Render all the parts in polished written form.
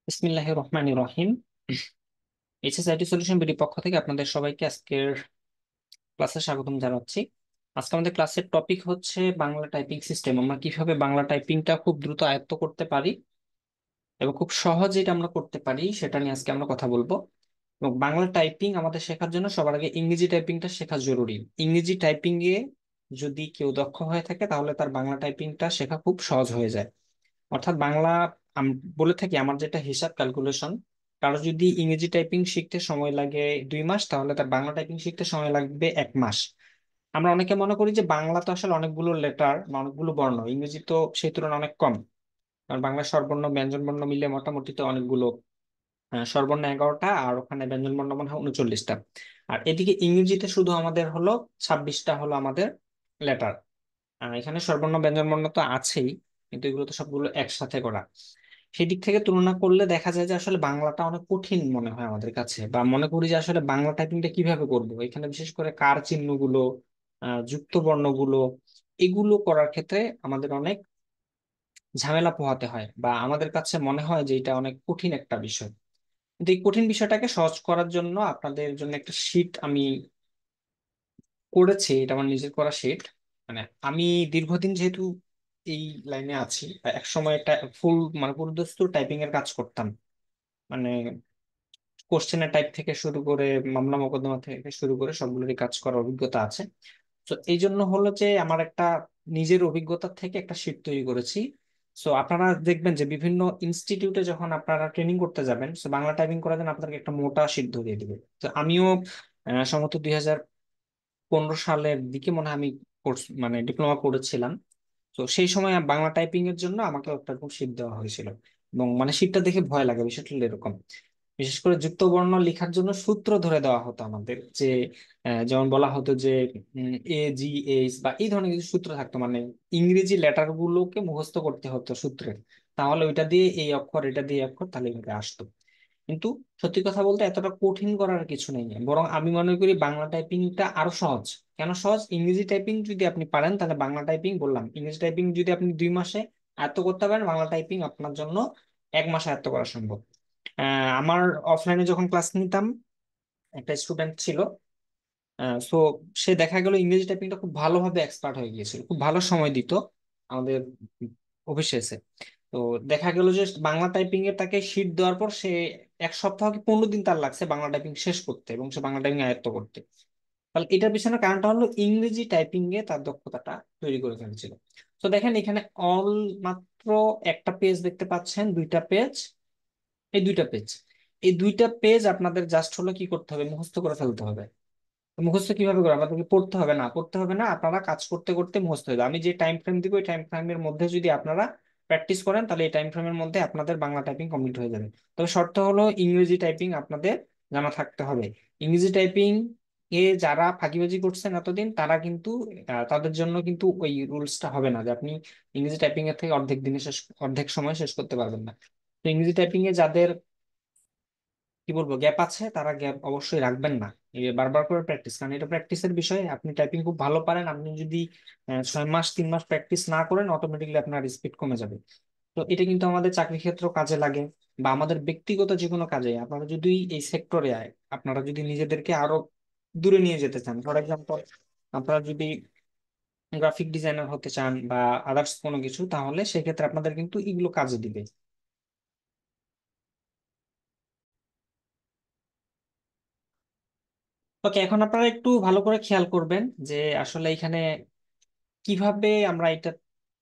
বিসমিল্লাহির রহমানির রহিম। HS IT solution BD পক্ষ থেকে আপনাদের সবাইকে আজকের ক্লাসে স্বাগতম জানাচ্ছি। আজকে আমাদের ক্লাসের টপিক হচ্ছে বাংলা টাইপিং সিস্টেম। আমরা কিভাবে বাংলা টাইপিংটা খুব দ্রুত আয়ত্ত করতে পারি এবং খুব সহজে এটা আমরা করতে পারি সেটা নিয়ে আজকে আমরা কথা বলবো। এবং বাংলা টাইপিং আমাদের শেখার জন্য সবার আগে ইংরেজি টাইপিংটা শেখা জরুরি। ইংরেজি টাইপিং এ যদি কেউ দক্ষ হয়ে থাকে তাহলে তার বাংলা টাইপিংটা শেখা খুব সহজ হয়ে যায়। অর্থাৎ বাংলা বলে থাকি আমার যেটা হিসাব ক্যালকুলেশন, কারো যদি ইংরেজি টাইপিং শিখতে সময় লাগে 2 মাস তাহলে তার বাংলা টাইপিং শিখতে সময় লাগবে 1 মাস। আমরা অনেকে মনে করি যে বাংলা তো আসলে অনেকগুলো লেটার বা অনেকগুলো বর্ণ, ইংরেজি তো সেই তুলনায় অনেক কম। কারণ বাংলা স্বরবর্ণ ব্যঞ্জন বর্ণ মিলে মোটামুটি তো অনেকগুলো, স্বরবর্ণ 11টা আর ওখানে ব্যঞ্জন বর্ণ মনে হয় 39টা। আর এদিকে ইংরেজিতে শুধু আমাদের হলো 26টা হলো আমাদের লেটার। এখানে স্বরবর্ণ ব্যঞ্জন বর্ণ তো আছেই, কিন্তু এগুলো তো সবগুলো একসাথে করা। সেই দিক থেকে তুলনা করলে দেখা যায় যে আসলে বাংলাটা অনেক কঠিন মনে হয় আমাদের কাছে, বা মনে করি যে আসলে বাংলা টাইপিংটা কিভাবে করব। এখানে বিশেষ করে কার চিহ্নগুলো, যুক্ত বর্ণগুলো, এগুলো করার ক্ষেত্রে আমাদের অনেক ঝামেলা পোহাতে হয়, বা আমাদের কাছে মনে হয় যে এটা অনেক কঠিন একটা বিষয়। কিন্তু এই কঠিন বিষয়টাকে সহজ করার জন্য আপনাদের জন্য একটা শীট আমি করেছি। এটা আমার নিজের করা শিট। মানে আমি দীর্ঘদিন যেহেতু এই লাইনে আছি, এক সময় একটা ফুল মানে পুরোদস্তুর টাইপিং এর কাজ করতাম। মানে কোশ্চেনের টাইপ থেকে শুরু করে মামলা মোকদ্দমা থেকে শুরু করে সবগুলোরই কাজ করার অভিজ্ঞতা আছে। তো এই জন্য হলো যে আমার একটা নিজের অভিজ্ঞতা থেকে একটা শিট তৈরি করেছি। সো আপনারা দেখবেন যে বিভিন্ন ইনস্টিটিউটে যখন আপনারা ট্রেনিং করতে যাবেন, তো বাংলা টাইপিং করার জন্য আপনাকে একটা মোটা শিট ধরিয়ে দিবে। তো আমিও সম্ভবত 2015 সালের দিকে মনে হয় আমি কোর্স মানে ডিপ্লোমা করেছিলাম। তো সেই সময় বাংলা টাইপিং এর জন্য আমাকে একটা এরকম শীট দেওয়া হয়েছিল। এবং মানে শীটটা দেখে ভয় লাগে, বিষয়টা হলো এরকম। বিশেষ করে যুক্ত বর্ণ লেখার জন্য সূত্র ধরে দেওয়া হতো আমাদের, যে যেমন বলা হতো যে AGH বা এই ধরনের কিছু সূত্র থাকতো। মানে ইংরেজি লেটার গুলোকে মুখস্থ করতে হতো সূত্রে, তাহলে ওইটা দিয়ে এই অক্ষর, এটা দিয়ে এই অক্ষর, তাহলে এভাবে আসতো। কিন্তু সত্যি কথা বলতে এতটা কঠিন করার কিছু নেই, বরং আমি মনে করি বাংলা টাইপিংটা আরো সহজ। কেন সহজ? ইংরেজি টাইপিং যদি আপনি পারেন তাহলে বাংলা টাইপিং, বললাম ইংরেজি টাইপিং যদি আপনি 2 মাসে আয়ত্ত করতে পারেন, বাংলা টাইপিং আপনার জন্য 1 মাসে আয়ত্ত করা সম্ভব। আমার অফলাইনে যখন ক্লাস নিতাম, একটা স্টুডেন্ট ছিল। সো সে দেখা গেল ইংরেজি টাইপিংটা খুব ভালোভাবে এক্সপার্ট হয়ে গিয়েছিল, খুব ভালো সময় দিত আমাদের অফিসে এসে। তো দেখা গেল যে বাংলা টাইপিং এর তাকে শিট দেওয়ার পর সে 1 সপ্তাহ কি 15 দিন তার লাগছে বাংলা টাইপিং শেষ করতে এবং সে বাংলা টাইপিং আয়ত্ত করতে। তাহলে এটার পিছনে কারণটা হলো ইংরেজি টাইপিং এ তার দক্ষতাটা তৈরি করে ফেলেছিল। তো দেখেন এখানে অল মাত্র একটা পেজ দেখতে পাচ্ছেন, 2টা পেজ। এই 2টা পেজ, এই 2টা পেজ আপনাদের জাস্ট হলো কি করতে হবে, মুখস্থ করে ফেলতে হবে। মুখস্থ কিভাবে করে? আপনাদেরকে পড়তে হবে না, পড়তে হবে না, আপনারা কাজ করতে করতে মুখস্থ হয়ে যাবে। আমি যে টাইম ফ্রেম দিব, এই টাইম ফ্রেমের মধ্যে যদি আপনারা প্র্যাকটিস করেন তাহলে এই টাইম ফ্রেমের মধ্যে আপনাদের বাংলা টাইপিং কমপ্লিট হয়ে যাবে। তবে শর্ত হলো ইংরেজি টাইপিং আপনাদের জানা থাকতে হবে। ইংরেজি টাইপিং এ যারা ফাঁকিবাজি করছেন এতদিন, তারা কিন্তু তাদের জন্য কিন্তু ওই রুলসটা হবে না যে আপনি ইংরেজি টাইপিং এর থেকে অর্ধেক সময় শেষ করতে পারবেন না। তো ইংরেজি টাইপিং এ যাদের কি বলবো গ্যাপ আছে, তারা গ্যাপ অবশ্যই রাখবেন না। এই বারবার করে প্র্যাকটিস, কারণ এটা প্র্যাকটিসের বিষয়। আপনি টাইপিং খুব ভালো পারেন, আপনি যদি 6 মাস 3 মাস প্র্যাকটিস না করেন, অটোমেটিকলি আপনার স্পিড কমে যাবে। তো এটা কিন্তু আমাদের চাকরি ক্ষেত্রেও কাজে লাগে, বা আমাদের ব্যক্তিগত যে কোনো কাজে। আপনারা যদি এই সেক্টরে আপনারা যদি নিজেদেরকে আরো দূরে নিয়ে যেতে চান, ফর এক্সাম্পল আপনারা যদি গ্রাফিক ডিজাইনার হতে চান বা আদার্স কোনো কিছু, তাহলে সেক্ষেত্রে আপনাদের কিন্তু এগুলো কাজে দিবে। ওকে, এখন আপনারা একটু ভালো করে খেয়াল করবেন যে আসলে এখানে কিভাবে আমরা এটা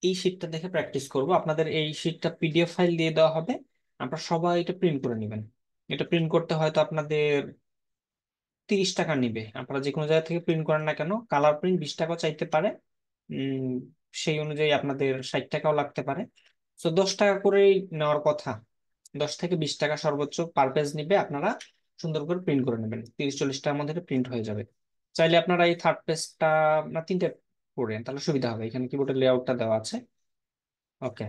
এই শীটটা দেখে প্র্যাকটিস করব। আপনাদের এই শীটটা PDF ফাইল দিয়ে দেওয়া হবে, আপনারা সবাই এটা প্রিন্ট করে নেবেন। এটা প্রিন্ট করতে হয়তো আপনাদের 30 টাকা নিবে। আপনারা যে কোনো জায়গা থেকে প্রিন্ট করেন না কেন, কালার প্রিন্ট 20 টাকাও চাইতে পারে। উম সেই অনুযায়ী আপনাদের 60 টাকাও লাগতে পারে। তো 10 টাকা করেই নেওয়ার কথা, 10 থেকে 20 টাকা সর্বোচ্চ পার পেজ নিবে। আপনারা সুন্দর করে প্রিন্ট করে নেবেন, 30-40 টাকার মধ্যে প্রিন্ট হয়ে যাবে। চাইলে আপনারা এই থার্ড পেজটা না 3টে করেন, তাহলে সুবিধা হবে। এখানে কিবোর্ডের লেআউটটা দেওয়া আছে। ওকে,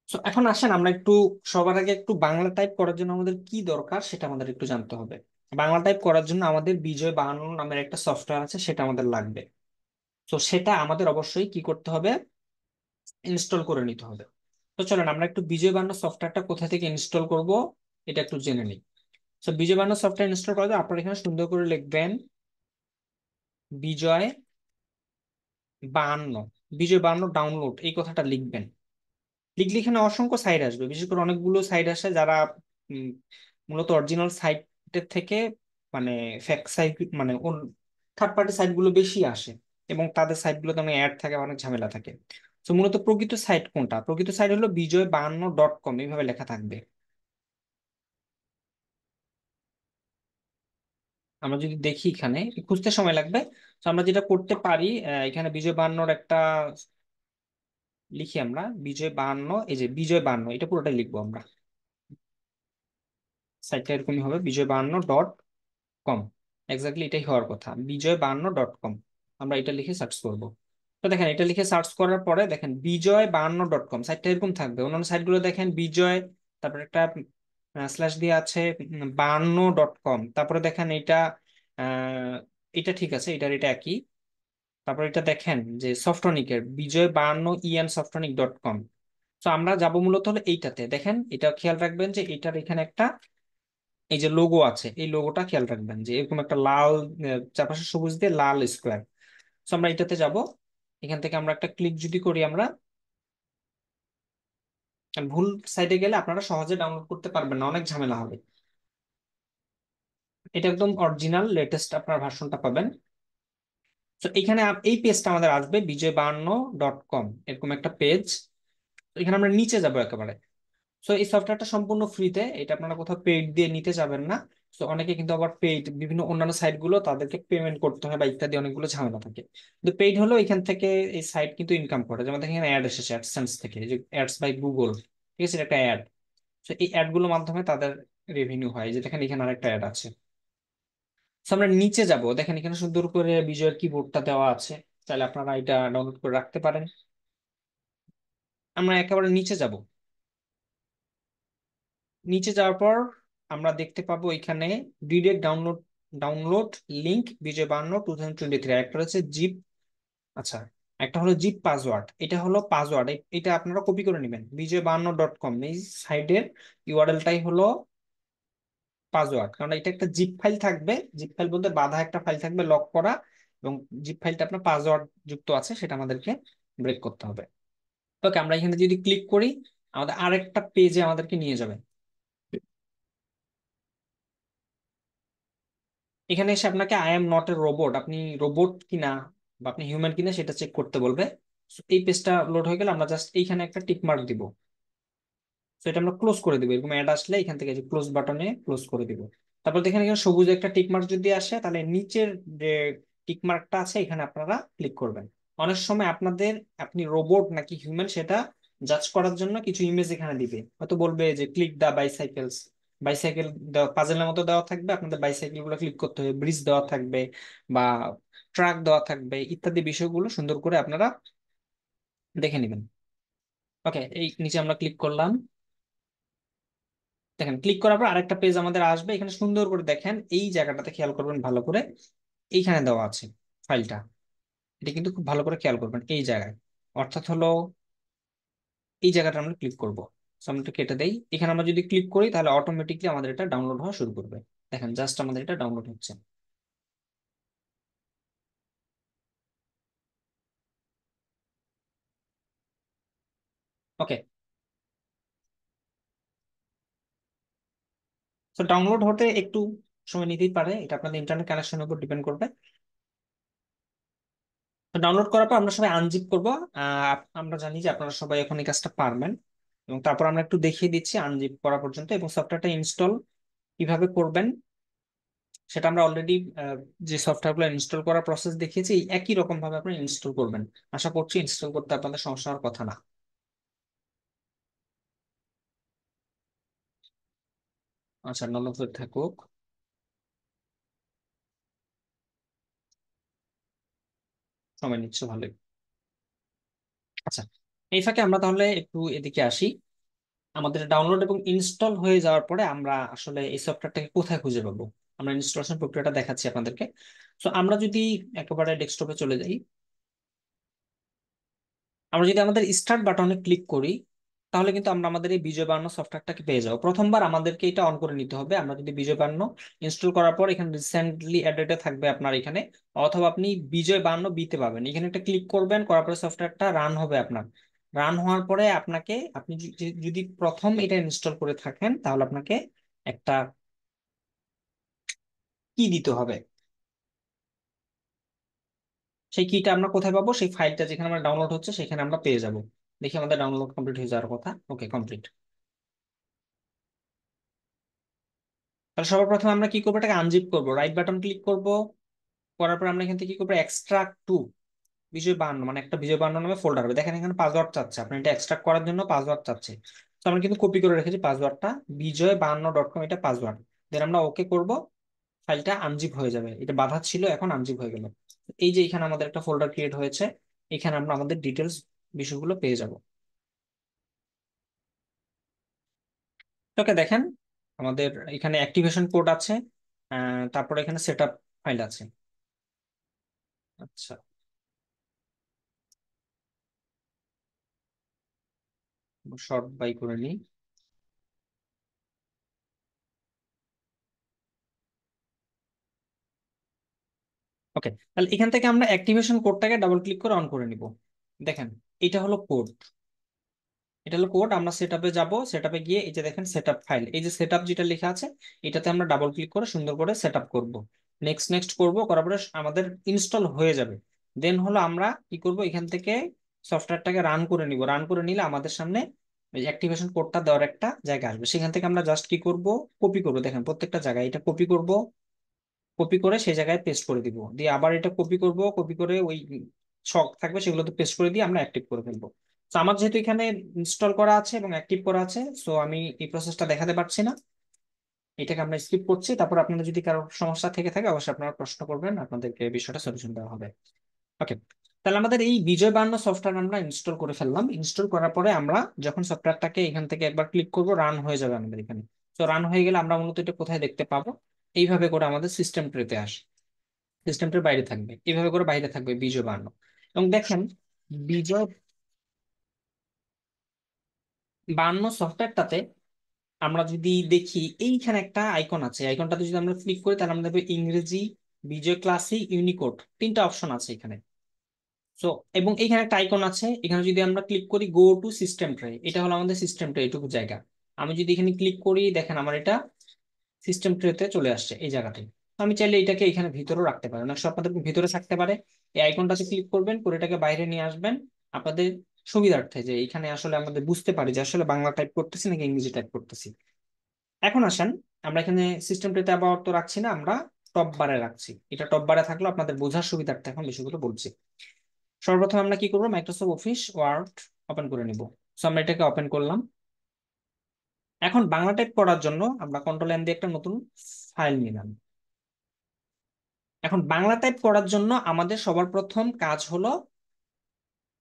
তো এখন আসেন আমরা একটু সবার আগে একটু বাংলা টাইপ করার জন্য আমাদের কি দরকার সেটা আমাদের একটু জানতে হবে। বাংলা টাইপ করার জন্য আমাদের বিজয় বানানো নামের একটা সফটওয়্যার আছে, সেটা আমাদের লাগবে। তো সেটা আমাদের অবশ্যই কি করতে হবে, ইনস্টল করে নিতে হবে। তো চলেন আমরা একটু বিজয় বান্ন সফটওয়্যারটা কোথা থেকে ইনস্টল করব এটা একটু জেনে নিই। তো বিজয় বান্ন সফটওয়্যার ইনস্টল করার জন্য আপনারা এখানে সুন্দর করে লিখবেন বিজয় 52, বিজয় 52 ডাউনলোড এই কথাটা লিখবেন। লিখলে এখানে অসংখ্য সাইট আসবে, বিশেষ করে অনেকগুলো সাইট আসে যারা উম, মূলত অরিজিনাল সাইটের থেকে মানে ফেক সাইট মানে থার্ড পার্টি সাইট গুলো বেশি আসে, এবং তাদের সাইট গুলোতে অনেক অ্যাড থাকে, অনেক ঝামেলা থাকে। তো মূলত প্রকৃত সাইট কোনটা? প্রকৃত সাইট হলো বিজয়52.com, এইভাবে লেখা থাকবে। আমরা যদি দেখি এখানে একটু খুঁজতে সময় লাগবে। তো আমরা যেটা করতে পারি, এখানে বিজয় 52-র একটা লিখি আমরা, বিজয় 52, এই যে বিজয় 52 এটা পুরোটাই লিখবো আমরা। সাইটটা এরকমই হবে, বিজয়52.com। এক্স্যাক্টলি এটাই হওয়ার কথা, বিজয়52.com। আমরা এটা লিখে সার্চ করব। তো দেখেন এটা লিখে সার্চ করার পরে দেখেন বিজয়52.com সাইটটা এরকম থাকবে। অন্যান্য সাইটগুলো দেখেন বিজয়, তারপরে একটা স্ল্যাশ দিয়ে আছে 52.com, তারপরে দেখেন এটা এটা ঠিক আছে, এটা একই। তারপর এটা দেখেন যে সফটনিকের বিজয়52en সফটনিক.com। তো আমরা যাব মূলত হলো এইটাতে। দেখেন এটা খেয়াল রাখবেন যে এটার এখানে একটা এই যে লোগো আছে, এই লোগোটা খেয়াল রাখবেন যে এরকম একটা লাল চারপাশে সবুজ দিয়ে লাল স্কোয়ার। তো আমরা এটাতে যাব। এখান থেকে আমরা একটা ক্লিক যদি করি আমরা, কারণ ভুল সাইটে গেলে আপনারা সহজে ডাউনলোড করতে পারবেন না, অনেক ঝামেলা হবে। এটা একদম অরিজিনাল লেটেস্ট আপনার ভার্সনটা পাবেন। তো এখানে এই পেজটা আমাদের আসবে বিজয়52.com, এরকম একটা পেজ। এখানে আমরা নিচে যাব একেবারে। সো এই সফটওয়্যারটা সম্পূর্ণ ফ্রিতে, এটা আপনারা কোথাও পেইড দিয়ে নিতে যাবেন না। তো অনেকে কিন্তু আবার পেইড বিভিন্ন অন্যান্য সাইট গুলো তাদেরকে পেমেন্ট করতে হয় বা ইত্যাদি অনেকগুলো ঝামেলা থাকে। কিন্তু পেইড হলেও এখান থেকে এই সাইট কিন্তু ইনকাম করে। যেমন দেখেন এখানে অ্যাড এসেছে অ্যাডসেন্স থেকে, এই যে অ্যাডস বাই গুগল, ঠিক আছে, এটা একটা অ্যাড। তো এই অ্যাড গুলোর মাধ্যমে তাদের রেভিনিউ হয়। যে দেখেন এখানে আরেকটা অ্যাড আছে। তো আমরা নিচে যাব, দেখেন এখানে সুন্দর করে বিজয়ের কিবোর্ডটা দেওয়া আছে, তাহলে আপনারা এটা ডাউনলোড করে রাখতে পারেন। আমরা একেবারে নিচে যাব। নিচে যাওয়ার পর আমরা দেখতে পাবো এখানে ডিরেক্ট ডাউনলোড, ডাউনলোড লিংক বিজয় 52 2023। একটা হচ্ছে জিপ, আচ্ছা, একটা হলো জিপ পাসওয়ার্ড, এটা হলো পাসওয়ার্ড। এটা আপনারা কপি করে নেবেন। বিজয়52.com এই সাইডের ইউআরএলটাই হলো পাসওয়ার্ড, কারণ এটা একটা জিপ ফাইল থাকবে। জিপ ফাইল বলতে বাঁধা একটা ফাইল থাকবে, লক করা, এবং জিপ ফাইলটা আপনার পাসওয়ার্ড যুক্ত আছে, সেটা আমাদেরকে ব্রেক করতে হবে। ওকে, আমরা এখানে যদি ক্লিক করি আমাদের আরেকটা পেজে আমাদেরকে নিয়ে যাবে। এখানে এসে আপনাকে I am not a robot, আপনি রোবট কিনা বা আপনি হিউম্যান কিনা সেটা চেক করতে বলবে। So, এই পেজটা লোড হয়ে গেলে আমরা জাস্ট এইখানে একটা টিক মার্ক দিব। তো এটা আমরা ক্লোজ করে দিব। এরকম অ্যাড আসলে এখান থেকে যে ক্লোজ বাটনে ক্লোজ করে দিব। তারপর দেখেন এখানে সবুজ একটা টিক মার্ক যদি আসে, তাহলে নিচের যে টিক মার্কটা আছে এখানে আপনারা ক্লিক করবেন। অনেক সময় আপনাদের আপনি রোবট নাকি হিউম্যান সেটা জাজ করার জন্য কিছু ইমেজ এখানে দিবে, হয়তো বলবে যে ক্লিক দা বাইসাইকেলস, বাইসাইকেল দেওয়া পাজেলের মতো দেওয়া থাকবে, আপনাদের বাইসাইকেল গুলো ক্লিক করতে হবে, ব্রিজ দেওয়া থাকবে বা ট্রাক দেওয়া থাকবে, ইত্যাদি বিষয়গুলো সুন্দর করে আপনারা দেখে নেবেন। ওকে, এই নিচে আমরা ক্লিক করলাম। দেখেন ক্লিক করার পর আরেকটা পেজ আমাদের আসবে। এখানে সুন্দর করে দেখেন এই জায়গাটাতে খেয়াল করবেন ভালো করে, এইখানে দেওয়া আছে ফাইলটা। এটা কিন্তু খুব ভালো করে খেয়াল করবেন এই জায়গায়, অর্থাৎ হলো এই জায়গাটা আমরা ক্লিক করব। So, আমরা এটা কেটে দেই। এখানে আমরা যদি ক্লিক করি তাহলে অটোমেটিকলি আমাদের এটা ডাউনলোড হওয়া শুরু করবে। দেখেন জাস্ট আমাদের এটা ডাউনলোড হচ্ছে। ওকে, তো ডাউনলোড হতে একটু সময় নিতেই পারে, এটা আপনাদের ইন্টারনেট কানেকশনের উপর ডিপেন্ড করবে। তো ডাউনলোড করার পর আমরা সবাই আনজিপ করব। আমরা জানি যে আপনারা সবাই এখন এই কাজটা পারবেন, এবং তারপর আমরা একটু দেখিয়ে দিচ্ছি আনজিপ করা পর্যন্ত, এবং সফটওয়্যারটা ইনস্টল কিভাবে করবেন সেটা আমরা অলরেডি যে সফটওয়্যারগুলো ইনস্টল করার প্রসেস দেখিয়েছি, এই একই রকম ভাবে আপনি ইনস্টল করবেন। আশা করছি ইনস্টল করতে আপনাদের সমস্যা হওয়ার কথা না। আচ্ছা, নলফের থাকুক, সময় নিচ্ছে ভালোই। আচ্ছা, এই ফাঁকে আমরা তাহলে একটু এদিকে আসি। আমাদের ডাউনলোড এবং ইনস্টল হয়ে যাওয়ার পরে আমরা আসলে এই সফটওয়্যারটাকে কোথায় খুঁজে পাবো, আমরা ইনস্টলেশন প্রক্রিয়াটা দেখাচ্ছি আপনাদেরকে। তো আমরা যদি একেবারে ডেস্কটপে চলে যাই, আমরা যদি আমাদের স্টার্ট বাটনে ক্লিক করি, তাহলে কিন্তু আমরা আমাদের এই বিজয় বান্ন সফটওয়্যারটাকে পেয়ে যাবো। প্রথমবার আমাদেরকে এটা অন করে নিতে হবে। আমরা যদি বিজয় বান্ন ইনস্টল করার পর এখানে রিসেন্টলি অ্যাডেড থাকবে আপনার এখানে, অথবা আপনি বিজয় বান্ন বিতে পাবেন, এখানে একটা ক্লিক করবেন, করার পরে সফটওয়্যারটা রান হবে আপনার। রান হওয়ার পরে আপনাকে, আপনি যদি প্রথম এটা ইনস্টল করে থাকেন, তাহলে আপনাকে একটা কি দিতে হবে। সেই কিটা আমরা কোথায় পাবো? সেই ফাইলটা যেখানে আমরা ডাউনলোড হচ্ছে সেখানে আমরা পেয়ে যাব। দেখি আমাদের ডাউনলোড কমপ্লিট হয়ে যাওয়ার কথা। ওকে, কমপ্লিট। তাহলে সবার প্রথমে আমরা কি করবো? এটাকে আনজিপ করবো, রাইট বাটন ক্লিক করব। করার পর আমরা এখান থেকে কি করবো? এক্সট্রাক্ট টু বিজয় বান্ন, মানে একটা বিজয় বান্ন নামে ফোল্ডার হবে। দেখেন এখানে পাসওয়ার্ড চাচ্ছে, আপনি এটা এক্সট্রাক্ট করার জন্য পাসওয়ার্ড চাচ্ছে। তো আমরা কিন্তু কপি করে রেখেছি পাসওয়ার্ডটা, বিজয়52.com, এটা পাসওয়ার্ড। দেন আমরা ওকে করব, ফাইলটা আনজিপ হয়ে যাবে। এটা বাধা ছিল, এখন আনজিপ হয়ে গেল। এই যে এখানে আমাদের একটা ফোল্ডার ক্রিয়েট হয়েছে, এখানে আমরা আমাদের ডিটেলস বিষয়গুলো পেয়ে যাব। ওকে, দেখেন আমাদের এখানে অ্যাক্টিভেশন কোড আছে, তারপরে এখানে সেটআপ ফাইল আছে। আচ্ছা, শর্ট বাই করে নিই। ওকে, তাহলে এখান থেকে আমরা অ্যাক্টিভেশন কোডটাকে ডাবল ক্লিক করে অন করে নিব। দেখেন, এটা হলো কোড। এটা হলো কোড। আমরা সেটআপে যাব, সেটআপে গিয়ে এই যে দেখেন সেটআপ ফাইল, এই যে সেটআপ যেটা লেখা আছে, এটাতে আমরা ডাবল ক্লিক করে সুন্দর করে সেটআপ করব। নেক্সট নেক্সট করব, করার পরে আমাদের ইনস্টল হয়ে যাবে। দেন হলো আমরা কি করব? এখান থেকে সফটওয়্যারটাকে রান করে নিব। রান করে নিলে আমাদের সামনে অ্যাক্টিভেশন কোডটা দেওয়ার একটা জায়গা আসবে। সেখান থেকে আমরা জাস্ট কি করব? কপি করব। দেখেন প্রত্যেকটা জায়গায় এটা কপি করব, কপি করে সেই জায়গায় পেস্ট করে দিব, দিয়ে আবার এটা কপি করব, কপি করে ওই ছক থাকবে সেগুলোতে পেস্ট করে দিয়ে আমরা অ্যাক্টিভ করে ফেলবো। তো আমার যেহেতু এখানে ইনস্টল করা আছে এবং অ্যাক্টিভ করা আছে, সো আমি এই প্রসেসটা দেখাতে পারছি না। এটাকে আমরা স্কিপ করছি। তারপর আপনাদের যদি কারো সমস্যা থেকে থাকে অবশ্যই আপনারা প্রশ্ন করবেন, আপনাদেরকে এই বিষয়টা সলিউশন দেওয়া হবে। ওকে, তাহলে আমাদের এই বিজয় বান্ন সফটওয়্যার আমরা ইনস্টল করে ফেললাম। ইনস্টল করার পরে আমরা যখন সফটওয়্যারটাকে এখান থেকে একবার ক্লিক করব, রান হয়ে যাবে আমাদের এখানে। তো রান হয়ে গেলে আমরা মূলত এটা কোথায় দেখতে পাবো? এইভাবে করে আমাদের সিস্টেম ট্রেতে আসে, সিস্টেমটার বাইরে থাকবে, এইভাবে করে বাইরে থাকবে বিজয় বান্ন। এবং দেখেন বিজয় বান্ন সফটওয়্যারটাতে আমরা যদি দেখি, এইখানে একটা আইকন আছে, আইকনটাতে যদি আমরা ক্লিক করি তাহলে আমরা দেখবো ইংরেজি, বিজয় ক্লাসিক, ইউনিকোড, তিনটা অপশন আছে এখানে। সো এবং এখানে একটা আইকন আছে, এখানে যদি আমরা ক্লিক করি গো টু সিস্টেম ট্রে, এটা হলো আমাদের সিস্টেম ট্রে, এটুকু জায়গা। আমি যদি এখানে ক্লিক করি, দেখেন আমার এটা সিস্টেম ট্রেতে চলে আসছে এই জায়গাতে। আমি চাইলে এটাকে এখানে ভিতরেও রাখতে পারি, অনেক সময় আপনাদের ভিতরে থাকতে পারে। এই আইকনটাতে ক্লিক করবেন, করে এটাকে বাইরে নিয়ে আসবেন আপনাদের সুবিধার্থে, যে এখানে আসলে আমাদের বুঝতে পারি যে আসলে বাংলা টাইপ করতেছি নাকি ইংরেজি টাইপ করতেছি। এখন আসেন, আমরা এখানে সিস্টেম ট্রেতে আবার তো রাখছি না, আমরা টপ বারে রাখছি। এটা টপ বারে থাকলো আপনাদের বোঝার সুবিধার্থে এখন বিষয়গুলো বলছি। সর্বপ্রথম আমরা কি করবো? মাইক্রোসফট অফিস ওয়ার্ড ওপেন করে নিব। সো আমরা এটাকে ওপেন করলাম। এখন বাংলা টাইপ করার জন্য আমরা কন্ট্রোল এন দিয়ে একটা নতুন ফাইল নিলাম। এখন বাংলা টাইপ করার জন্য আমাদের সবার প্রথম কাজ হলো,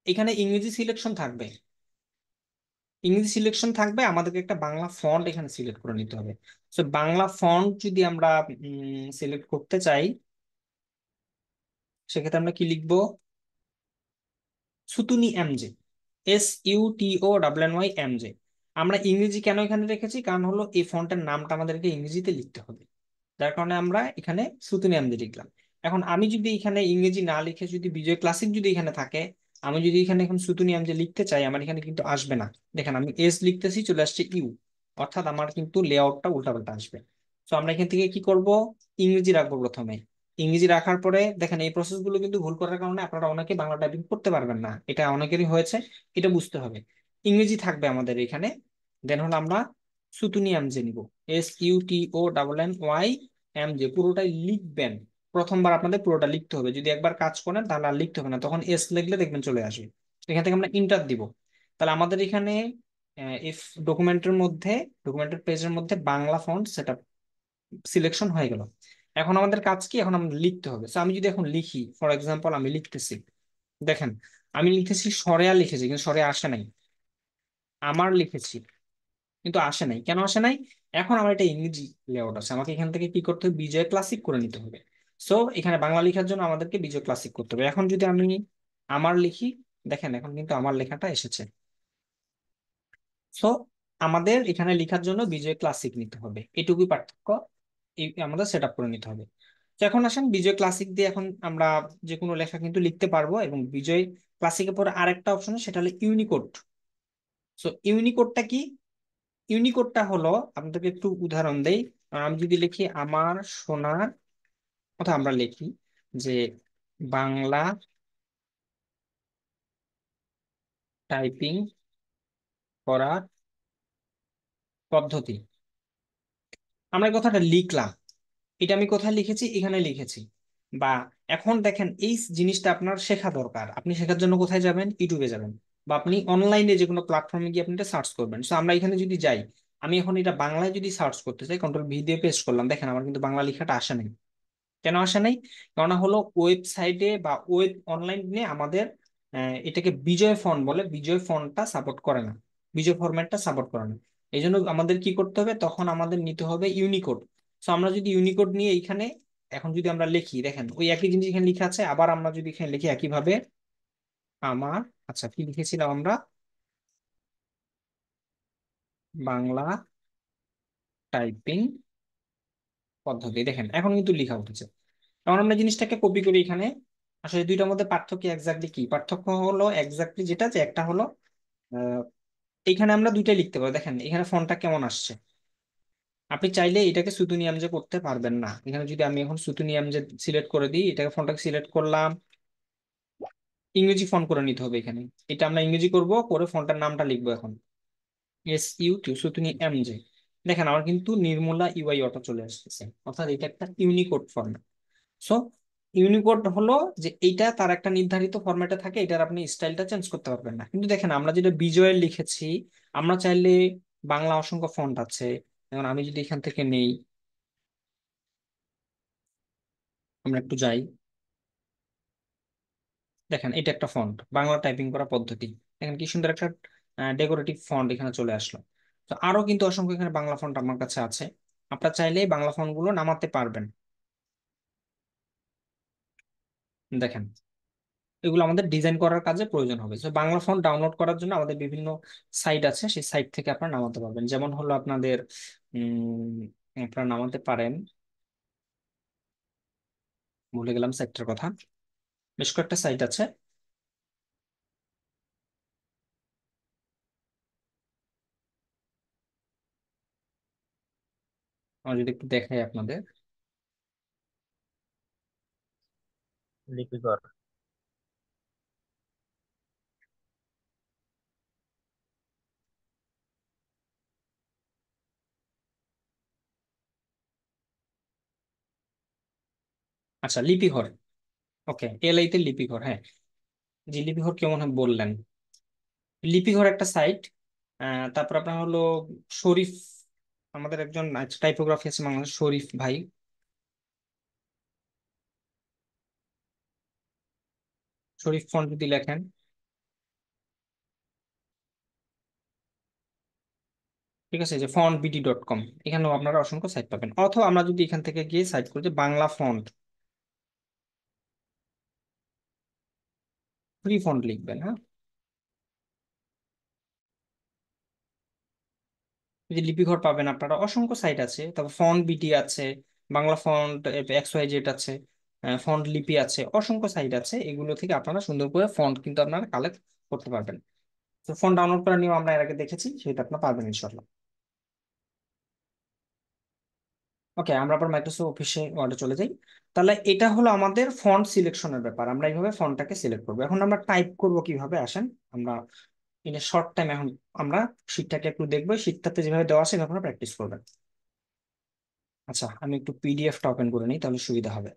এখানে ইংরেজি সিলেকশন থাকবে। ইংরেজি সিলেকশন থাকবে, আমাদেরকে একটা বাংলা ফন্ট এখানে সিলেক্ট করে নিতে হবে। তো বাংলা ফন্ট যদি আমরা সিলেক্ট করতে চাই, সেক্ষেত্রে আমরা কি লিখবো? Sutonny এমজে, SUTONY MJ। আমরা ইংরেজি কেন এখানে রেখেছি? কারণ হলো এই ফন্টের নামটা আমাদেরকে ইংরেজিতে লিখতে হবে, যার কারণে আমরা এখানে সুতুনি এমজে লিখলাম। এখন আমি যদি এখানে ইংরেজি না লিখে যদি বিজয় ক্লাসিক যদি এখানে থাকে, আমি যদি এখানে এখন সুতুনি এমজে লিখতে চাই, আমার এখানে কিন্তু আসবে না। দেখেন আমি এস লিখতেছি, চলে আসছে ইউ, অর্থাৎ আমার কিন্তু লেআউটটা উল্টাপাল্টা আসবে। তো আমরা এখান থেকে কি করব? ইংরেজি রাখবো প্রথমে। ইংরেজি রাখার পরে দেখেন এই প্রসেস গুলো কিন্তু ভুল করার কারণে আপনারা অনেকে বাংলা টাইপিং করতে পারবেন না, এটা অনেকেরই হয়েছে, এটা বুঝতে হবে। ইংরেজি থাকবে আমাদের এখানে। দেন হলো আমরা সুতুনি এমজে নিব, SUTONNY MJ, পুরোটাই লিখবেন। প্রথমবার আপনাদের পুরোটা লিখতে হবে, যদি একবার কাজ করেন তাহলে আর লিখতে হবে না, তখন এস লিখলে দেখবেন চলে আসবে। এখান থেকে আমরা ইন্টার দিব। তাহলে আমাদের এখানে ইফ ডকুমেন্টের মধ্যে, ডকুমেন্টের পেজের মধ্যে বাংলা ফন্ট সেটা সিলেকশন হয়ে গেল। এখন আমাদের কাজ কি? এখন আমাদের লিখতে হবে। তো আমি যদি এখন লিখি, ফর এক্সাম্পল আমি লিখতেছি, দেখেন আমি লিখতেছি সরেয়া লিখেছি কিন্তু সরে আসে নাই, আমার লিখেছি কিন্তু আসে নাই। কেন আসে নাই? এখন আমার এটা ইংরেজি লেআউট আছে, আমাকে এখান থেকে কি করতে হবে? বিজয় ক্লাসিক করে নিতে হবে। সো এখানে বাংলা লেখার জন্য আমাদেরকে বিজয় ক্লাসিক করতে হবে। এখন যদি আমি আমার লিখি, দেখেন এখন কিন্তু আমার লেখাটা এসেছে। সো আমাদের এখানে লেখার জন্য বিজয় ক্লাসিক নিতে হবে, এটুকুই পার্থক্য। এই আমাদের সেট আপ করে নিতে হবে। তো এখন আসেন বিজয় ক্লাসিক দিয়ে এখন আমরা যে কোনো লেখা কিন্তু লিখতে পারবো। এবং বিজয় ক্লাসিকের পরে আরেকটা অপশন সেটা হলো ইউনিকোড। সো ইউনিকোডটা কি? ইউনিকোডটা হলো, আপনাদেরকে একটু উদাহরণ দেই। আমি যদি লিখি আমার সোনার কথা, আমরা লিখি যে বাংলা টাইপিং করার পদ্ধতি, আমরা এই কথাটা লিখলাম। এটা আমি কোথায় লিখেছি? এখানে লিখেছি। বা এখন দেখেন এই জিনিসটা আপনার শেখা দরকার, আপনি শেখার জন্য কোথায় যাবেন? ইউটিউবে যাবেন, বা আপনি অনলাইনে যে কোনো প্ল্যাটফর্মে গিয়ে আপনি এটা সার্চ করবেন। সো আমরা এখানে যদি যাই, আমি এখন এটা বাংলায় যদি সার্চ করতে চাই, কন্ট্রোল ভি দিয়ে পেস্ট করলাম, দেখেন আমার কিন্তু বাংলা লেখাটা আসে নাই। কেন আসে নাই? কেননা হলো ওয়েবসাইটে বা ওয়েব অনলাইনে আমাদের এটাকে বিজয় ফন্ট বলে, বিজয় ফন্টটা সাপোর্ট করে না, বিজয় ফরম্যাটটা সাপোর্ট করে না। এই জন্য আমাদের কি করতে হবে? তখন আমাদের নিতে হবে ইউনিকোড। সো আমরা যদি ইউনিকোড নিয়ে এইখানে এখন যদি আমরা লিখি, দেখেন ওই একই জিনিস এখানে লেখা আছে। আবার আমরা যদি এখানে লিখি একইভাবে আমার, আচ্ছা কি লিখেছিলাম আমরা? বাংলা টাইপিং পদ্ধতি, দেখেন এখন কিন্তু লেখা উঠেছে। এখন আমরা জিনিসটাকে কপি করি এখানে। আসলে দুইটার মধ্যে পার্থক্য এক্স্যাক্টলি কি? পার্থক্য হলো এক্স্যাক্টলি যেটা, যে একটা হলো আহ, এখানে আমরা দুইটাই লিখতে পারি। দেখেন এখানে ফন্টটা কেমন আসছে। আপনি চাইলে এটাকে সুতুনিয়াম যে করতে পারবেন না। এখানে যদি আমি এখন সুতুনিয়াম যে সিলেক্ট করে দিই, এটাকে ফন্টটাকে সিলেক্ট করলাম, ইংরেজি ফন্ট করে নিতে হবে এখানে। এটা আমরা ইংরেজি করব, করে ফন্টের নামটা লিখবো এখন SUT সুতুনিয়াম যে। দেখেন আমার কিন্তু নির্মলা ইউআই অটো চলে আসতেছে, অর্থাৎ এটা একটা ইউনিকোড ফর্ম্যাট। সো ইউনিকোড হলো যে এইটা তার একটা নির্ধারিত ফরম্যাটে থাকে, এটার আপনি স্টাইলটা চেঞ্জ করতে পারবেন না। কিন্তু দেখেন আমরা যেটা বিজয়ে লিখেছি, আমরা চাইলে বাংলা অসংখ্য ফন্ট আছে। যেমন আমি যদি এখান থেকে নেই, আমরা একটু যাই, দেখেন এটা একটা ফন্ট, বাংলা টাইপিং করা পদ্ধতি। দেখেন কি সুন্দর একটা ডেকোরেটিভ ফন্ট এখানে চলে আসলো। তো আরো কিন্তু অসংখ্য এখানে বাংলা ফন্ট আমার কাছে আছে। আপনারা চাইলে বাংলা ফন্ট গুলো নামাতে পারবেন। দেখেন এগুলো আমাদের ডিজাইন করার কাজে প্রয়োজন হবে। তো বাংলা ফন্ট ডাউনলোড করার জন্য আমাদের বিভিন্ন সাইট আছে, সেই সাইট থেকে আপনারা নামাতে পারবেন। যেমন হলো আপনাদের আপনারা নামাতে পারেন, ভুলে গেলাম সাইটটার কথা, বেশ কয়েকটা সাইট আছে। আমি যদি একটু দেখাই আপনাদের। লিপিকর। আচ্ছা লিপিঘর, ওকে LI তে লিপিঘর, হ্যাঁ। জি লিপিঘর কেমন হয় বললেন? লিপিঘর একটা সাইট। তারপর আপনার হলো শরীফ, আমাদের একজন টাইপোগ্রাফি আছে বাংলাদেশ, শরীফ ভাই। শরীফ ফন্ট যদি লেখেন, ঠিক আছে, যে fontbd.com, এখানেও আপনারা অসংখ্য সাইট পাবেন। অথবা আমরা যদি এখান থেকে গিয়ে সাইট করি যে বাংলা ফন্ট, ফ্রি ফন্ট লিখবেন, হ্যাঁ। এই যে লিপিঘর পাবেন আপনারা, অসংখ্য সাইট আছে। তারপর ফন্ট বিডি আছে, বাংলা ফন্ট XYZ আছে, ফন্ট লিপি আছে, অসংখ্য সাইট আছে। এগুলো থেকে আপনারা সুন্দর করে ফন্ট কিন্তু আপনারা কালেক্ট করতে পারবেন। তো ফন্ট ডাউনলোড করার নিয়ম আমরা এর আগে দেখেছি, সেটা আপনারা পারবেন ইনশাল্লাহ। ওকে, আমরা আবার মাইক্রোসফট অফিসে ওয়ার্ডে চলে যাই। তাহলে এটা হলো আমাদের ফন্ট সিলেকশনের ব্যাপার, আমরা এইভাবে ফন্টটাকে সিলেক্ট করবো। এখন আমরা টাইপ করব কিভাবে, আসেন আমরা ইন শর্ট টাইম এখন আমরা শীটটাকে একটু দেখবো। শীটটাতে যেভাবে দেওয়া আছে এভাবে প্র্যাকটিস করবেন। আচ্ছা আমি একটু PDFটা ওপেন করে নিই, তাহলে সুবিধা হবে।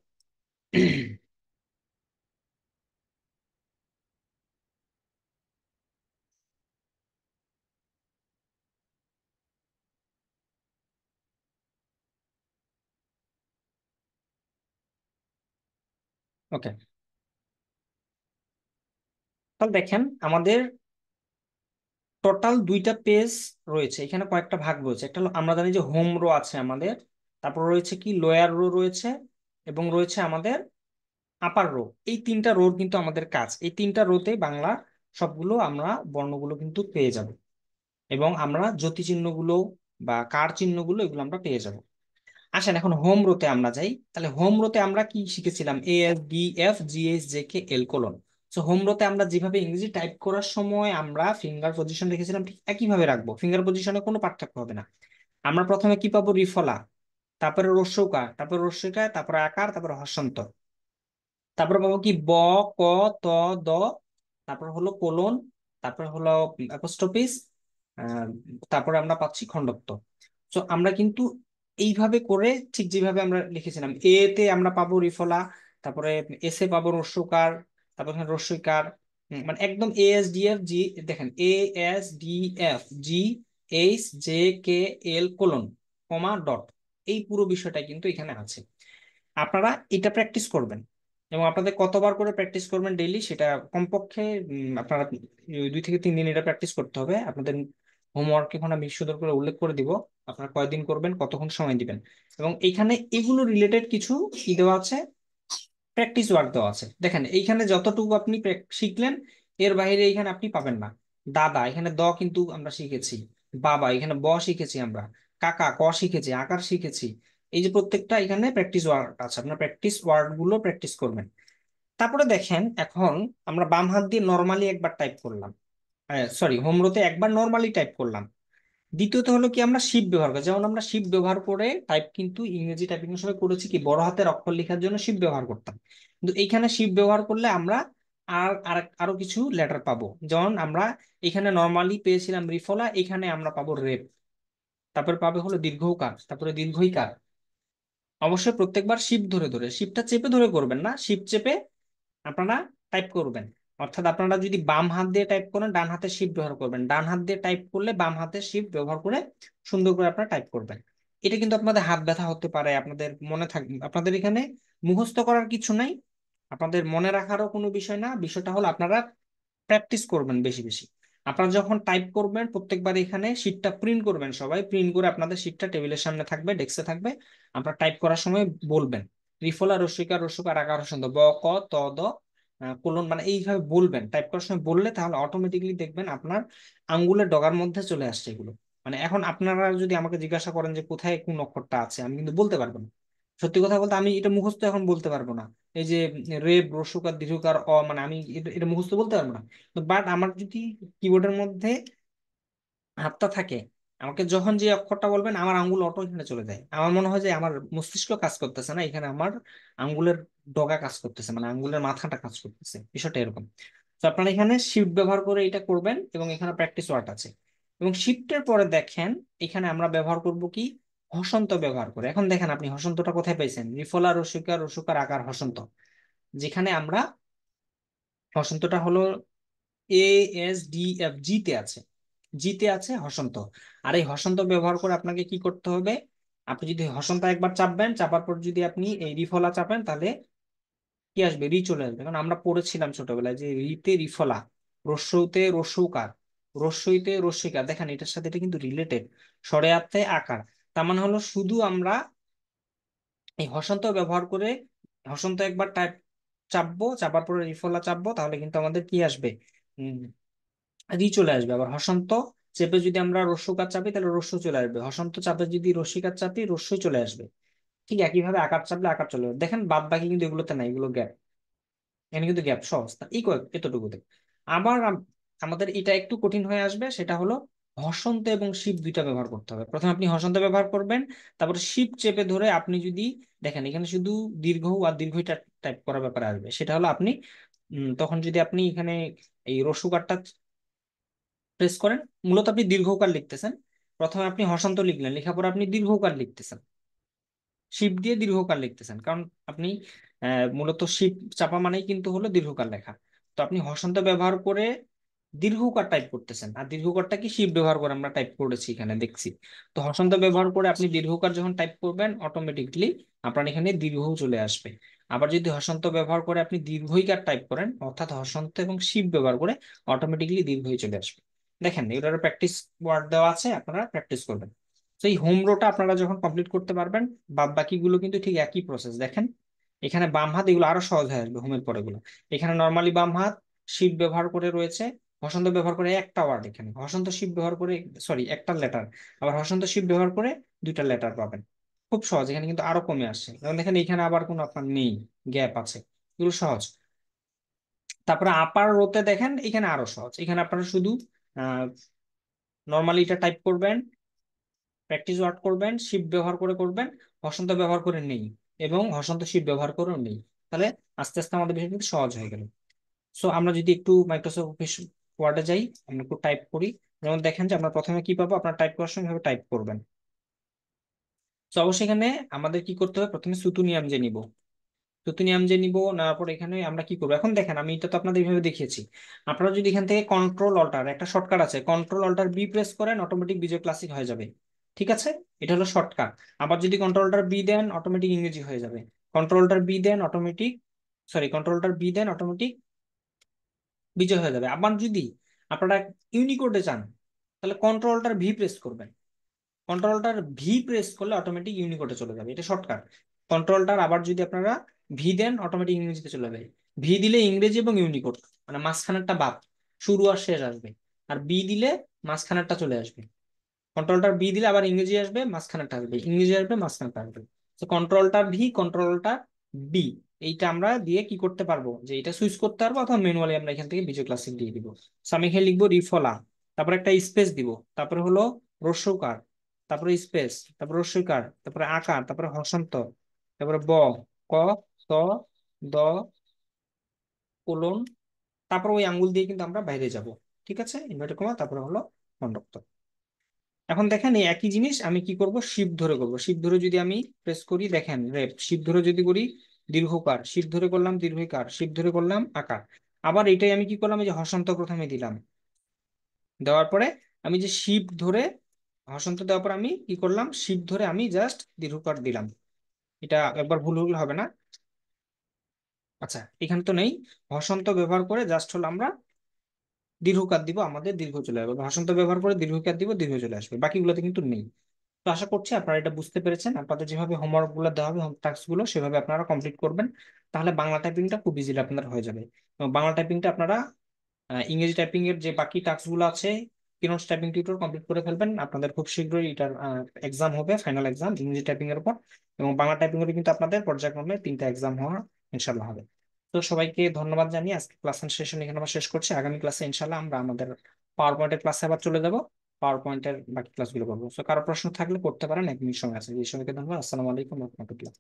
ওকে, তাহলে দেখেন আমাদের টোটাল দুইটা পেজ রয়েছে, এখানে কয়েকটা ভাগ রয়েছে। একটা হলো আমরা জানি যে হোম রো আছে আমাদের, তারপর রয়েছে কি লোয়ার রো রয়েছে, এবং রয়েছে আমাদের আপার রো। এই তিনটা রোর কিন্তু আমাদের কাজ, এই তিনটা রোতে বাংলা সবগুলো আমরা বর্ণগুলো কিন্তু পেয়ে যাব। এবং আমরা জ্যোতি চিহ্নগুলো বা কার চিহ্নগুলো এগুলো আমরা পেয়ে যাব। আসেন এখন হোম রোতে আমরা যাই। তাহলে হোম রোতে আমরা কি শিখেছিলাম? এ S D F G H J K L colon. তো হোম রোতে আমরা যেভাবে ইংরেজি টাইপ করার সময় আমরা ফিঙ্গার পজিশন রেখেছিলাম ঠিক একইভাবে রাখবো, ফিঙ্গার পজিশনে কোনো পার্থক্য হবে না। আমরা প্রথমে কি পাবো? রিফলা, তারপরে রস্যকার, তারপরে রস্যিকার, তারপরে আকার, তারপরে হর্ষন্ত, তারপরে পাবো কি ব, ক, ত, দ, তারপর হলো কোলন, তারপর হলো অ্যাপোস্ট্রোপিস, তারপরে আমরা পাচ্ছি খণ্ডত্ব। তো আমরা কিন্তু এইভাবে করে ঠিক যেভাবে আমরা লিখেছিলাম, এ তে আমরা পাবো রিফলা, তারপরে এস এ পাবো রস্যকার, তারপর এখানে রস্যইকার, মানে একদম A S D F G, দেখেন A S D F G H J K L colon comma dot, এই পুরো বিষয়টা কিন্তু এখানে আছে। আপনারা এটা প্র্যাকটিস করবেন এবং আপনাদের কতবার করে প্র্যাকটিস করবেন ডেইলি সেটা কমপক্ষে আপনারা 2 থেকে 3 দিন এটা প্র্যাকটিস করতে হবে। আপনাদের হোমওয়ার্ক এখন আমি সুন্দর করে উল্লেখ করে দিব, আপনারা কয়দিন করবেন, কতক্ষণ সময় দিবেন। এবং এইখানে এগুলো রিলেটেড কিছু কি দেওয়া আছে, প্র্যাকটিস ওয়ার্ক দেওয়া আছে। দেখেন এইখানে যতটুকু আপনি শিখলেন এর বাইরে এইখানে আপনি পাবেন না। দাদা, এখানে দ কিন্তু আমরা শিখেছি। বাবা, এখানে ব শিখেছি আমরা। কাকা, ক শিখেছি, আকার শিখেছি। এই যে প্রত্যেকটা এখানে প্র্যাকটিস ওয়ার্ড আছে, আপনার প্র্যাকটিস ওয়ার্ড গুলো প্র্যাকটিস করবেন। তারপরে দেখেন এখন আমরা বাম হাত দিয়ে নর্মালি একবার টাইপ করলাম, সরি হোমরোতে একবার নর্মালি টাইপ করলাম। দ্বিতীয়ত হলো কি, আমরা শিপ ব্যবহার করি, যেমন আমরা শিপ ব্যবহার করে টাইপ কিন্তু ইংরেজি টাইপিং এর সময় করেছি কি, বড় হাতের অক্ষর লেখার জন্য শিপ ব্যবহার করতাম। কিন্তু এইখানে শিপ ব্যবহার করলে আমরা আরো কিছু লেটার পাবো। যেমন আমরা এখানে নর্মালি পেয়েছিলাম রিফলা, এখানে আমরা পাবো রেপ, তারপরে পাবে হলো দীর্ঘৌকার, তারপরে দীর্ঘইকার। অবশ্যই প্রত্যেকবার শিপ ধরে ধরে, শিপটা চেপে ধরে করবেন না, শিপ চেপে আপনারা টাইপ করবেন। অর্থাৎ আপনারা যদি বাম হাত দিয়ে টাইপ করেন ডান হাতে শিফট ব্যবহার করবেন, ডান হাত দিয়ে টাইপ করলে বাম হাতে শিফট ব্যবহার করে সুন্দর করে আপনারা টাইপ করবেন। এটা কিন্তু আপনাদের হাত ব্যথা হতে পারে, আপনাদের মনে থাকবে, আপনাদের এখানে মুখস্থ করার কিছু নাই, আপনাদের মনে রাখারও কোনো বিষয় না। বিষয়টা হলো আপনারা প্র্যাকটিস করবেন বেশি বেশি। আপনারা যখন টাইপ করবেন প্রত্যেকবার এখানে শিটটা প্রিন্ট করবেন, সবাই প্রিন্ট করে আপনাদের শিটটা টেবিলের সামনে থাকবে, ডেস্কে থাকবে। আপনারা টাইপ করার সময় বলবেন রিফলা, রস্যইকার, রস্যকার, আকার, হর্ষন্ত, ব, ক, ত, দ, কোলন, মানে এইভাবে বলবেন। টাইপ করার সময় বললে তাহলে অটোমেটিকলি দেখবেন আপনার আঙ্গুলের ডগার মধ্যে চলে আসছে এগুলো। মানে এখন আপনারা যদি আমাকে জিজ্ঞাসা করেন যে কোথায় কোন অক্ষরটা আছে, আমি কিন্তু বলতে পারবো না। সত্যি কথা বলতে আমি এটা মুখস্থ এখন বলতে পারবো না। এই যে রেব, রস্যকার, দীর্ঘকার, অ, মানে আমি এটা মুখস্থ বলতে পারবো না। বাট আমার যদি কিবোর্ডের মধ্যে হাতটা থাকে, আমাকে যখন যে অক্ষরটা বলবেন আমার আঙ্গুল অটো এখানে চলে যায়। আমার মনে হয় যে আমার মস্তিষ্ক কাজ করতেছে না, এখানে আমার আঙ্গুলের ডগা কাজ করতেছে, মানে আঙ্গুলের মাথাটা কাজ করতেছে, বিষয়টা এরকম। তো আপনারা এখানে শিফট ব্যবহার করে এটা করবেন এবং এখানে প্র্যাকটিস ওয়ার্ড আছে। এবং শিফটের পরে দেখেন এখানে আমরা ব্যবহার করব কি, হসন্ত ব্যবহার করে। এখন দেখেন আপনি হসন্তটা কোথায় পাইছেন? রিফলা, রসিকার, রসুকার, আকার, হসন্ত। যেখানে আমরা হসন্তটা হলো এ এস ডি এফ জি তে আছে, জি তে আছে হসন্ত। আর এই হসন্ত ব্যবহার করে আপনাকে কি করতে হবে, আপনি যদি হসন্ত একবার চাপবেন, চাপার পর যদি আপনি এই রিফলা চাপেন তাহলে কি আসবে? রি চলে আসবে। কারণ আমরা পড়েছিলাম ছোটবেলায় যে রিতে রিফলা, রস্যইতে রস্যৌকার, রস্যইতে রস্যিকার। দেখেন এটার সাথে এটা কিন্তু রিলেটেড, স্বরে আত্মায় আকার। তার মানে হলো শুধু আমরা এই হসন্ত ব্যবহার করে হসন্ত একবার টাইপ চাপবো, চাপার পরে রিফলা চাপবো, তাহলে কিন্তু আমাদের কি আসবে? রি চলে আসবে। আবার হসন্ত চেপে যদি আমরা রস্যকার চাপি তাহলে রস্য চলে আসবে, হসন্ত চাপে যদি রস্যিকার চাপি রস্যই চলে আসবে। ঠিক একইভাবে আকার চাপলে আকার চলে আসবে। দেখেন বাদ বাকি কিন্তু এগুলোতে নাই, এগুলো গ্যাপ, এখানে কিন্তু গ্যাপ সহজ না, এই কয়েক এতটুকুতে। আবার আমাদের এটা একটু কঠিন হয়ে আসবে, সেটা হলো হসন্ত এবং শিপ দুইটা ব্যবহার করতে হবে। প্রথমে আপনি হসন্ত ব্যবহার করবেন, তারপরে শিপ চেপে ধরে আপনি যদি দেখেন এখানে শুধু দীর্ঘ আর দীর্ঘইটা টাইপ করার ব্যাপারে আসবে। সেটা হলো আপনি তখন যদি আপনি এখানে এই রস্যকারটা প্রেস করেন, মূলত আপনি দীর্ঘকার লিখতেছেন। প্রথমে আপনি হর্ষন্ত লিখলেন, লেখার পর আপনি দীর্ঘকার লিখতেছেন, শিপ দিয়ে দীর্ঘকার লিখতেছেন। কারণ আপনি মূলত শিপ চাপা মানেই কিন্তু হলো দীর্ঘকার লেখা। তো আপনি হর্ষন্ত ব্যবহার করে দীর্ঘকার টাইপ করতেছেন, আর দীর্ঘকারটা কি শিপ ব্যবহার করে আমরা টাইপ করেছি এখানে দেখছি। তো হর্ষন্ত ব্যবহার করে আপনি দীর্ঘকার যখন টাইপ করবেন অটোমেটিকলি আপনার এখানে দীর্ঘ চলে আসবে। আবার যদি হর্ষন্ত ব্যবহার করে আপনি দীর্ঘইকার টাইপ করেন, অর্থাৎ হর্ষন্ত এবং শিপ ব্যবহার করে, অটোমেটিকলি দীর্ঘই চলে আসবে। দেখেন এগুলোর প্র্যাকটিস ওয়ার্ড দেওয়া আছে, আপনারা প্র্যাকটিস করবেন। তো এই হোম রোটা আপনারা যখন কমপ্লিট করতে পারবেন, বাদ বাকিগুলো কিন্তু ঠিক একই প্রসেস। দেখেন এখানে বাম হাত, এগুলো আরো সহজ হয়ে আসবে হোমের পরেগুলো। এখানে নর্মালি বাম হাত শিফট ব্যবহার করে রয়েছে, হসন্ত ব্যবহার করে একটা ওয়ার্ড, এখানে হসন্ত শিপ ব্যবহার করে, সরি একটা লেটার, আবার হসন্ত শিপ ব্যবহার করে দুইটা লেটার পাবেন। খুব সহজ। এখানে কিন্তু আরো কমে আসছে, যেমন দেখেন এখানে আবার কোনো আপনার নেই, গ্যাপ আছে, এগুলো সহজ। তারপরে আপার রোতে দেখেন এখানে আরো সহজ, এখানে আপনারা শুধু নর্মালি এটা টাইপ করবেন, প্র্যাকটিস ওয়ার্ড করবেন, শিপ ব্যবহার করে করবেন, হসন্ত ব্যবহার করে নেই, এবং হসন্ত শিপ ব্যবহার করেও নেই। তাহলে আস্তে আস্তে আমাদের বিষয় কিন্তু সহজ হয়ে গেল। সো আমরা যদি একটু মাইক্রোসফট অফিস ওয়ার্ডে যাই, আমরা একটু টাইপ করি, যেমন দেখেন যে আমরা প্রথমে কি পাবো, আপনার টাইপ করার সময় টাইপ করবেন। তো অবশ্যই এখানে আমাদের কি করতে হবে, প্রথমে সুতুনিয়াম যে নিব, তুতুনিয়াম যে নিব, নেওয়ার পর এখানে আমরা কি করবো, এখন দেখেন আমি এটা তো আপনাদের এইভাবে দেখিয়েছি। আপনারা যদি এখান থেকে কন্ট্রোল অল্টার, একটা শর্টকাট আছে, কন্ট্রোল অল্টার বি প্রেস করেন, অটোমেটিক বিজয় ক্লাসিক হয়ে যাবে। ঠিক আছে, এটা হলো শর্টকাট। আবার যদি কন্ট্রোল অল্টার বি দেন, অটোমেটিক ইংরেজি হয়ে যাবে। কন্ট্রোল অল্টার বি দেন automatic, sorry control alter B দেন অটোমেটিক বিজয় হয়ে যাবে। আবার যদি আপনারা ইউনিকোডে চান, তাহলে কন্ট্রোল অল্টার ভি প্রেস করবেন, কন্ট্রোলটার ভি প্রেস করলে অটোমেটিক ইউনিকোডে চলে যাবে, এটা শর্টকাট। কন্ট্রোলটার আবার যদি আপনারা ভি দেন, অটোমেটিক ইংরেজিতে চলে যাবে। ভি দিলে ইংরেজি এবং ইউনিকোড, মানে মাঝখানেরটা বাদ, শুরু আর শেষ আসবে। আর বি দিলে মাঝখানেরটা চলে আসবে। কন্ট্রোলটার বি দিলে আবার ইংরেজি আসবে, মাঝখানেরটা আসবে, ইংরেজি আসবে, মাঝখানেরটা আসবে। তো কন্ট্রোলটার ভি, কন্ট্রোলটার বি, এইটা আমরা দিয়ে কি করতে পারবো, যে এটা সুইচ করতে পারবো, অথবা ম্যানুয়ালি আমরা এখান থেকে বিজয় ক্লাসিক দিয়ে দিব। So আমি এখানে লিখবো রিফলা, তারপরে একটা স্পেস দিব, তারপরে হলো রস্যকার, তারপরে স্পেস, তারপরে রস্যকার, তারপরে আকার, তারপরে হসন্ত, তারপরে ব, ক, ত, দ, কোলন, তারপর ওই আঙ্গুল দিয়ে কিন্তু আমরা বাইরে যাব। ঠিক আছে, ইনভার্টেড কমা, তারপরে হলো খণ্ডক। এখন দেখেন এই একই জিনিস আমি কি করব, শিপ ধরে করব। শিপ ধরে যদি আমি প্রেস করি, দেখেন রেপ, শিপ ধরে যদি করি দীর্ঘকার, শিপ ধরে করলাম দীর্ঘকার, শিপ ধরে করলাম আকার। আবার এটাই আমি কি করলাম, এই যে হসন্ত প্রথমে দিলাম, দেওয়ার পরে আমি যে শিপ ধরে, হসন্ত দেওয়ার পর আমি কি করলাম, শিপ ধরে আমি জাস্ট দীর্ঘকার দিলাম। এটা একবার ভুল হলে হবে না। আচ্ছা, এখানে তো নেই, হসন্ত ব্যবহার করে জাস্ট হলো আমরা দীর্ঘকার দিব, আমাদের দীর্ঘ চলে আসবে। হসন্ত ব্যবহার করে দীর্ঘকার দিব, দীর্ঘ চলে আসবে, বাকিগুলোতে কিন্তু নেই। তো আশা করছি আপনারা এটা বুঝতে পেরেছেন। আপনাদের যেভাবে হোমওয়ার্ক গুলো দেওয়া হবে, হোম টাস্ক গুলো সেভাবে আপনারা কমপ্লিট করবেন, তাহলে বাংলা টাইপিংটা খুব ইজিলি আপনার হয়ে যাবে। এবং বাংলা টাইপিংটা আপনারা ইংরেজি টাইপিং এর যে বাকি টাস্ক গুলো আছে, কিনোটস টাইপিং টিউটর কমপ্লিট করে ফেলবেন। আপনাদের খুব শীঘ্রই এটার এক্সাম হবে, ফাইনাল এক্সাম ইংরেজি টাইপিং এর উপর। এবং বাংলা টাইপিং এর কিন্তু আপনাদের পর্যায়ক্রমে 3টা এক্সাম হওয়া ইনশাল্লাহ হবে। তো সবাইকে ধন্যবাদ জানিয়ে আজকে ক্লাস সেশন এখানে আমরা শেষ করছি। আগামী ক্লাসে ইনশাল্লাহ আমরা আমাদের পাওয়ার পয়েন্টের ক্লাসে আবার চলে যাব, পাওয়ার পয়েন্টের বাকি ক্লাসগুলো করবো। তো কারো প্রশ্ন থাকলে করতে পারেন, 1 মিনিট সময় আছে। এই সময়কে ধন্যবাদ। আসসালামু আলাইকুম রহমতুল্লাহ।